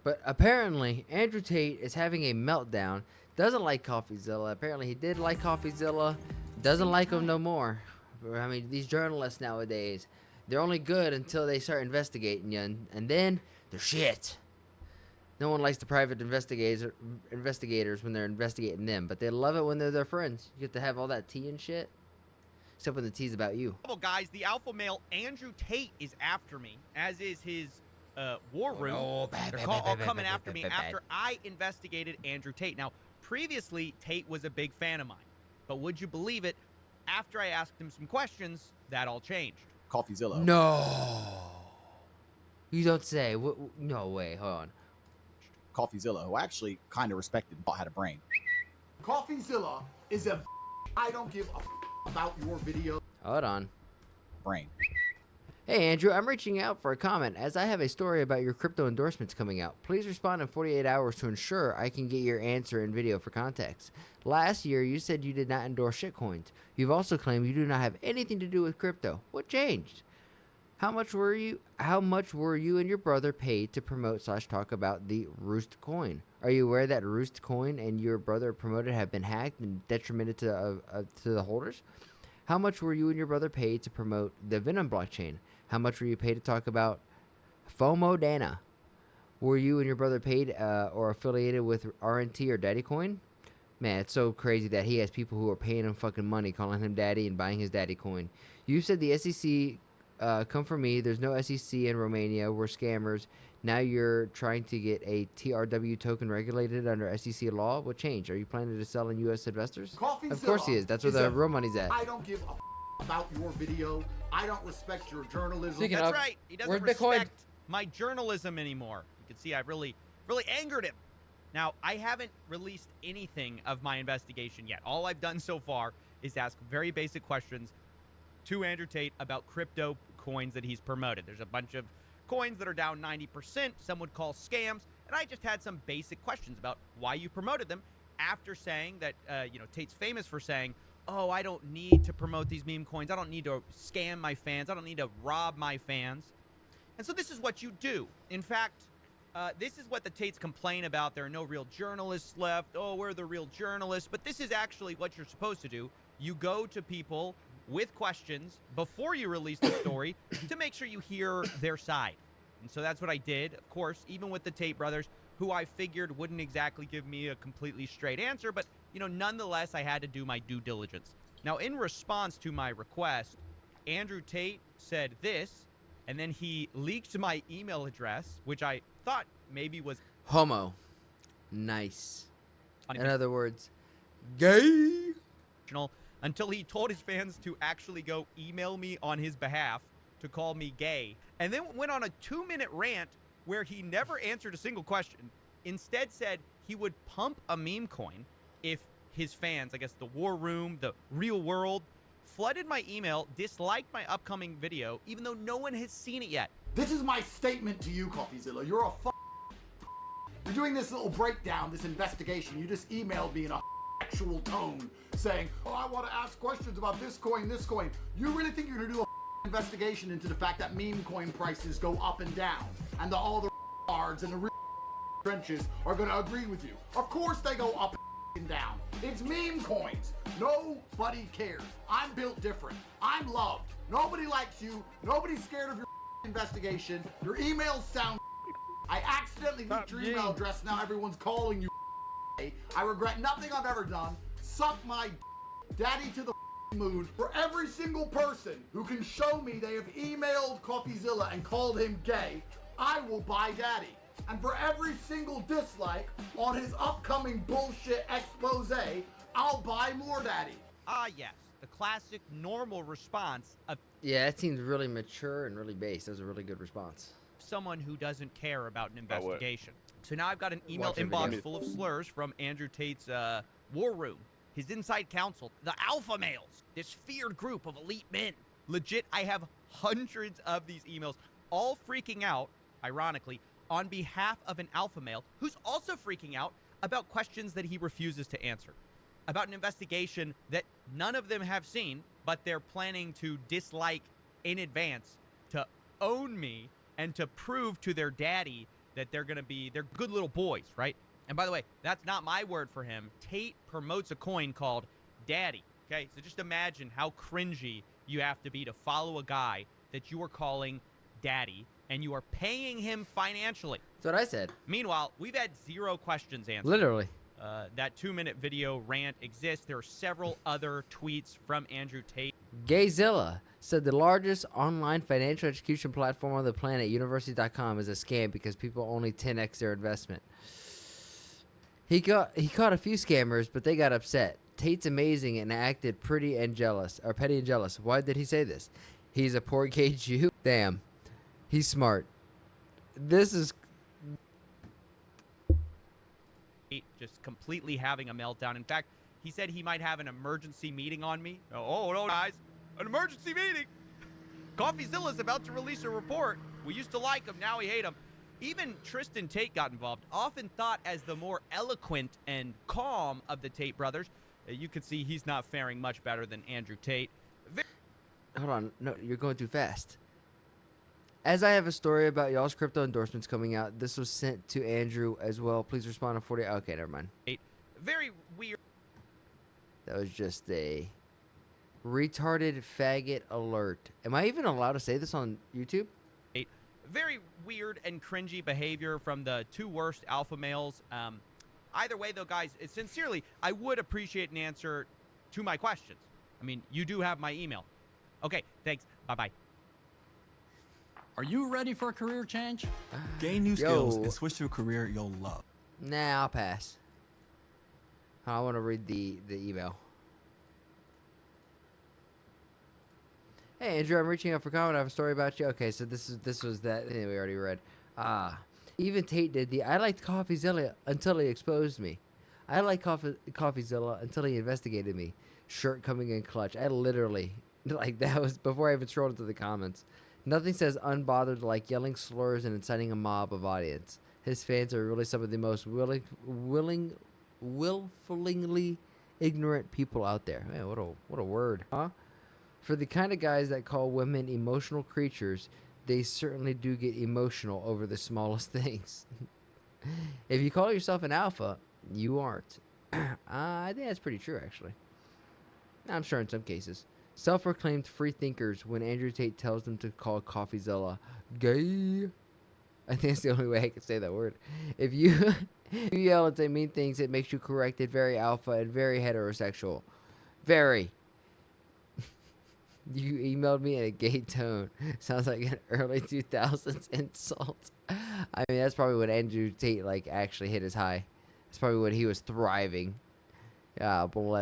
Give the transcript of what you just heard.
But apparently, Andrew Tate is having a meltdown. Doesn't like Coffeezilla. Apparently, he did like Coffeezilla. Doesn't like him no more. I mean, these journalists nowadays, they're only good until they start investigating you, and then they're shit. No one likes the private investigators when they're investigating them, but they love it when they're their friends. You get to have all that tea and shit, except when the tea's about you. Well, guys, the alpha male Andrew Tate is after me, as is his war room. Oh, no. They're all coming after me after I investigated Andrew Tate. Now, previously, Tate was a big fan of mine, but would you believe it? After I asked him some questions, that all changed. Coffeezilla. No. You don't say. No way. Hold on. Coffeezilla, who I actually kind of respected, had a brain. Coffeezilla is a I don't give a about your video. Hold on. Brain. Hey Andrew, I'm reaching out for a comment as I have a story about your crypto endorsements coming out. Please respond in 48 hours to ensure I can get your answer in video for context. Last year, you said you did not endorse shitcoins. You've also claimed you do not have anything to do with crypto. What changed? How much were you and your brother paid to promote / talk about the Roost coin? Are you aware that Roost coin and your brother promoted have been hacked and detrimented to the holders? How much were you and your brother paid to promote the Venom blockchain? How much were you paid to talk about FOMO Dana? Were you and your brother paid or affiliated with RNT or Daddy Coin? Man, it's so crazy that he has people who are paying him fucking money, calling him daddy and buying his daddy coin. You said the SEC come for me. There's no SEC in Romania. We're scammers. Now you're trying to get a TRW token regulated under SEC law. What changed? Are you planning to sell in U.S. investors? Of course he is. That's where the real money's at. I don't give a about your video. I don't respect your journalism. Speaking That's of, right. He doesn't where's respect Bitcoin? my journalism anymore. You can see I've really angered him. Now, I haven't released anything of my investigation yet. All I've done so far is ask very basic questions to Andrew Tate about crypto coins that he's promoted. There's a bunch of coins that are down 90%, some would call scams, and I just had some basic questions about why you promoted them after saying that, Tate's famous for saying, oh, I don't need to promote these meme coins. I don't need to scam my fans. I don't need to rob my fans. And so this is what you do. In fact, this is what the Tates complain about. There are no real journalists left. Oh, we're the real journalists. But this is actually what you're supposed to do. You go to people with questions before you release the story to make sure you hear their side. And so that's what I did. Of course, even with the Tate brothers, who I figured wouldn't exactly give me a completely straight answer, but, nonetheless, I had to do my due diligence. Now, in response to my request, Andrew Tate said this, and then he leaked my email address, which I thought maybe was Homo. Nice. In unintentional, other words, gay. until he told his fans to actually go email me on his behalf to call me gay, and then went on a 2-minute rant where he never answered a single question. Instead said he would pump a meme coin if his fans, I guess the war room, the real world, flooded my email, disliked my upcoming video, even though no one has seen it yet. This is my statement to you, Coffeezilla. You're a You're doing this little breakdown, this investigation. You just emailed me in a actual tone saying, oh, I want to ask questions about this coin, this coin. You really think you're going to do a investigation into the fact that meme coin prices go up and down and all the cards and the trenches are going to agree with you? Of course they go up and down. It's meme coins. Nobody cares. I'm built different. I'm loved. Nobody likes you. Nobody's scared of your investigation. Your emails sound I accidentally leaked your email address. Now everyone's calling you. I regret nothing I've ever done. Suck my daddy to the moon. For every single person who can show me they have emailed Coffeezilla and called him gay, I will buy daddy. And for every single dislike on his upcoming bullshit expose, I'll buy more daddy. Ah, yes, the classic normal response of Yeah, that seems really mature and really base. That was a really good response. someone who doesn't care about an investigation. So now I've got an email Watch every inbox day. full of slurs from Andrew Tate's war room, his inside counsel, the alpha males, this feared group of elite men. Legit, I have hundreds of these emails, all freaking out, ironically, on behalf of an alpha male who's also freaking out about questions that he refuses to answer, about an investigation that none of them have seen, but they're planning to dislike in advance to own me and to prove to their daddy that they're good little boys, right? And by the way, that's not my word for him. Tate promotes a coin called Daddy. Okay, so just imagine how cringy you have to be to follow a guy that you are calling Daddy, and you are paying him financially. That's what I said. Meanwhile, we've had 0 questions answered. Literally. That 2-minute video rant exists. There are several other tweets from Andrew Tate. Gayzilla said the largest online financial education platform on the planet, University.com, is a scam because people only 10x their investment. He caught a few scammers, but they got upset. Tate's amazing and acted petty and jealous. Why did he say this? He's a poor gay Jew? Damn. He's smart. This is... Just completely having a meltdown. In fact, he said he might have an emergency meeting on me. Oh, no, guys. An emergency meeting? Coffeezilla's about to release a report. We used to like him, now we hate him. Even Tristan Tate got involved, often thought as the more eloquent and calm of the Tate brothers. You can see he's not faring much better than Andrew Tate. Hold on. No, you're going too fast. As I have a story about y'all's crypto endorsements coming out, this was sent to Andrew as well. Please respond in 40. Okay, never mind. Very weird. That was just a retarded faggot alert. Am I even allowed to say this on YouTube? Very weird and cringy behavior from the 2 worst alpha males. Either way, though, guys, sincerely, I would appreciate an answer to my questions. I mean, you do have my email. Okay, thanks. Bye-bye. Are you ready for a career change? Gain new Yo. skills and switch to a career you'll love. Nah, I'll pass. I want to read the email. Hey, Andrew, I'm reaching out for comment. I have a story about you. Okay, so this was that. We already read. Even Tate did I liked Coffeezilla until he exposed me. I liked Coffeezilla until he investigated me. Shirt coming in clutch. I literally, that was before I even scrolled into the comments. Nothing says unbothered like yelling slurs and inciting a mob of audience. His fans are really some of the most willfully ignorant people out there. Man, what a word, huh? For the kind of guys that call women emotional creatures, they certainly do get emotional over the smallest things. If you call yourself an alpha, you aren't. I think that's pretty true, actually. I'm sure in some cases. Self-proclaimed free thinkers when Andrew Tate tells them to call Coffeezilla gay. I think it's the only way I can say that word. If you yell and say mean things, it makes you corrected. Very alpha and very heterosexual. Very. You emailed me in a gay tone. Sounds like an early 2000s insult. I mean, that's probably when Andrew Tate actually hit his high. That's probably when he was thriving. Yeah, bless.